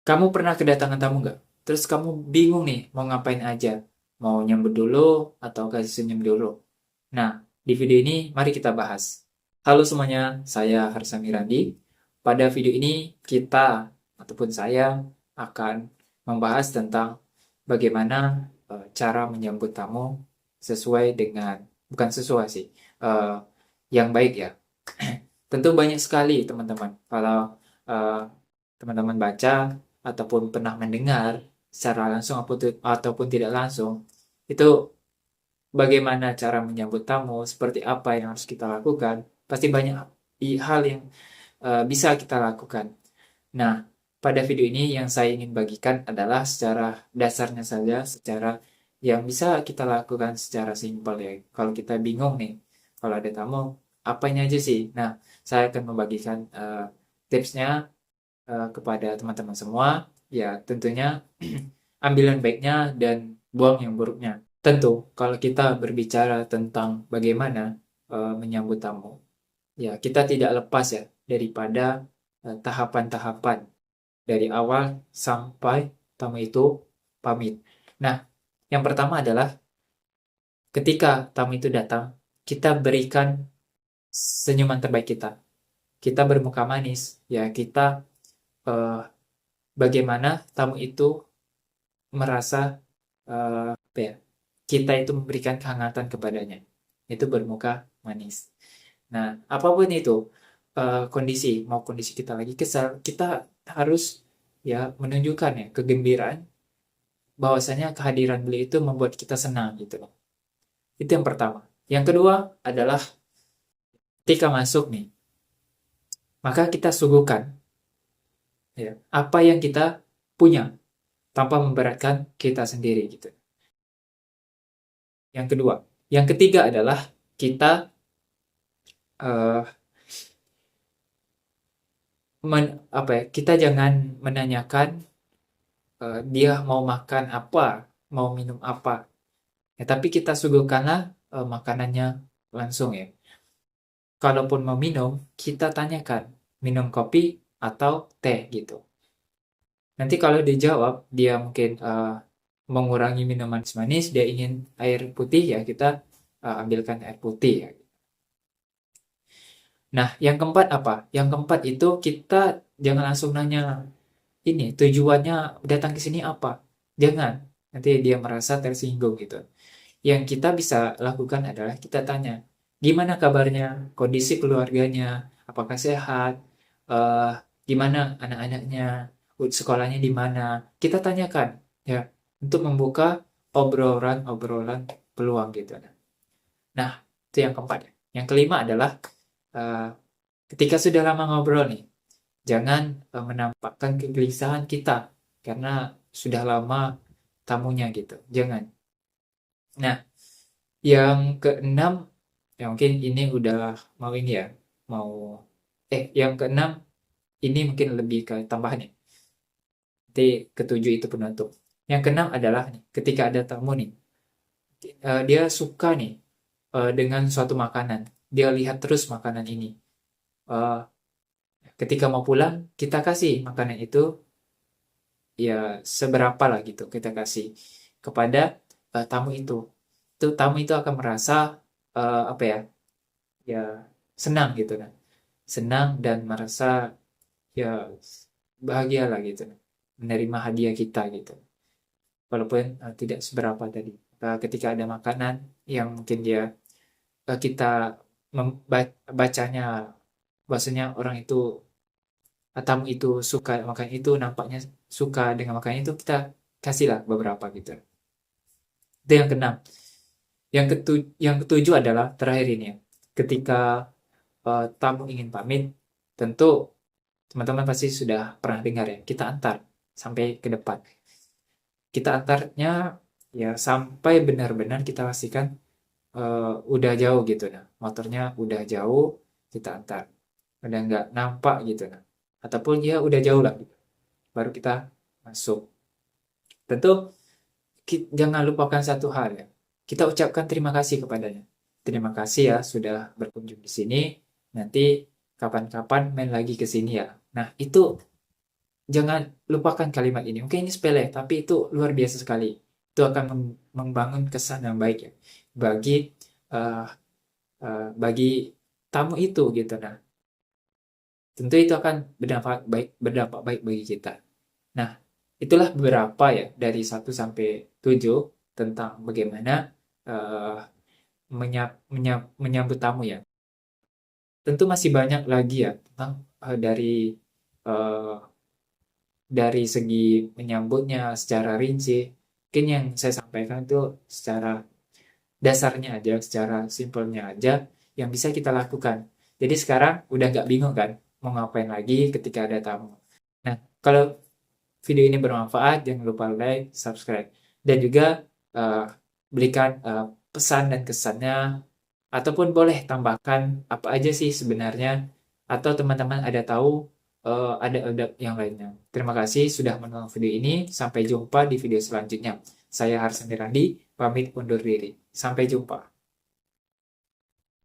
Kamu pernah kedatangan tamu nggak? Terus kamu bingung nih mau ngapain aja. Mau nyambut dulu atau kasih senyum dulu. Nah, di video ini mari kita bahas. Halo semuanya, saya Harsa Mirandi. Pada video ini kita ataupun saya akan membahas tentang bagaimana cara menyambut tamu sesuai dengan, bukan sesuai sih, eh, yang baik ya. Tentu banyak sekali teman-teman. Kalau eh, teman-teman baca ataupun pernah mendengar secara langsung ataupun tidak langsung, itu bagaimana cara menyambut tamu, seperti apa yang harus kita lakukan, pasti banyak hal yang bisa kita lakukan. Nah, pada video ini yang saya ingin bagikan adalah secara dasarnya saja, secara yang bisa kita lakukan secara simpel ya. Kalau kita bingung nih, kalau ada tamu, apanya aja sih? Nah, saya akan membagikan tipsnya kepada teman-teman semua. Ya, tentunya ambil yang baiknya dan buang yang buruknya. Tentu, kalau kita berbicara tentang bagaimana menyambut tamu, ya kita tidak lepas ya daripada tahapan-tahapan dari awal sampai tamu itu pamit. Nah, yang pertama adalah ketika tamu itu datang, kita berikan senyuman terbaik kita. Kita bermuka manis, ya kita eh, bagaimana tamu itu merasa apa ya, kita itu memberikan kehangatan kepadanya. Itu bermuka manis. Nah, apapun itu kondisi, mau kondisi kita lagi kesal, kita harus ya menunjukkan ya kegembiraan bahwasanya kehadiran beliau itu membuat kita senang gitu loh. Itu yang pertama. Yang kedua adalah ketika masuk nih, maka kita suguhkan ya apa yang kita punya tanpa memberatkan kita sendiri gitu. Yang kedua, yang ketiga adalah kita eh, apa ya? Kita jangan menanyakan dia mau makan apa, mau minum apa. Ya, tapi kita suguhkanlah makanannya langsung ya. Kalaupun mau minum, kita tanyakan minum kopi atau teh gitu. Nanti kalau dijawab dia mungkin mengurangi minuman manis, dia ingin air putih ya kita ambilkan air putih ya. Nah, yang keempat apa? Yang keempat itu kita jangan langsung nanya ini tujuannya datang ke sini apa. Jangan. Nanti dia merasa tersinggung gitu. Yang kita bisa lakukan adalah kita tanya, gimana kabarnya, kondisi keluarganya, apakah sehat, eh, gimana anak-anaknya, sekolahnya di mana. Kita tanyakan, ya, untuk membuka obrolan-obrolan peluang gitu. Nah, itu yang keempat. Yang kelima adalah eh, ketika sudah lama ngobrol nih, jangan menampakkan kegelisahan kita karena sudah lama tamunya gitu. Jangan. Nah, yang keenam, ya mungkin ini udah mau ini ya, mau yang keenam ini mungkin lebih ke tambahan ya. Nanti ketujuh itu penutup. Yang keenam adalah nih, ketika ada tamu nih, dia suka nih dengan suatu makanan. Dia lihat terus makanan ini. Eh, Ketika mau pulang, kita kasih makanan itu ya seberapa lah gitu kita kasih kepada tamu itu. Tamu itu akan merasa apa ya? Ya senang gitu kan. Senang dan merasa ya bahagia lah gitu menerima hadiah kita gitu walaupun tidak seberapa tadi. Ketika ada makanan yang mungkin dia kita bacanya bahwasanya orang itu tamu itu suka makan itu, nampaknya suka dengan makanan itu, kita kasihlah beberapa gitu. Itu yang keenam. Yang ketujuh adalah terakhir ini ya, ketika tamu ingin pamit, tentu teman-teman pasti sudah pernah dengar ya, kita antar sampai ke depan. Kita antarnya ya sampai benar-benar kita pastikan udah jauh gitu nah. Motornya udah jauh, kita antar. Udah nggak nampak gitu nah. Ataupun ya udah jauh lah gitu. Baru kita masuk. Tentu jangan lupakan satu hal ya. Kita ucapkan terima kasih kepadanya. Terima kasih ya sudah berkunjung di sini. Nanti kapan-kapan main lagi ke sini ya. Nah, itu jangan lupakan kalimat ini. Mungkin ini sepele, tapi itu luar biasa sekali. Itu akan membangun kesan yang baik ya bagi eh, bagi tamu itu gitu. Nah, tentu itu akan berdampak baik bagi kita. Nah, itulah beberapa ya dari 1 sampai 7 tentang bagaimana eh, menyambut tamu ya. Tentu masih banyak lagi ya tentang eh, dari segi menyambutnya secara rinci. Mungkin yang saya sampaikan itu secara dasarnya aja, secara simpelnya aja yang bisa kita lakukan. Jadi sekarang udah nggak bingung kan mau ngapain lagi ketika ada tamu. Nah, kalau video ini bermanfaat, jangan lupa like, subscribe, dan juga eh, berikan pesan dan kesannya, ataupun boleh tambahkan apa aja sih sebenarnya, atau teman-teman ada tahu ada yang lainnya. Terima kasih sudah menonton video ini. Sampai jumpa di video selanjutnya. Saya Harsan Randi, pamit undur diri. Sampai jumpa.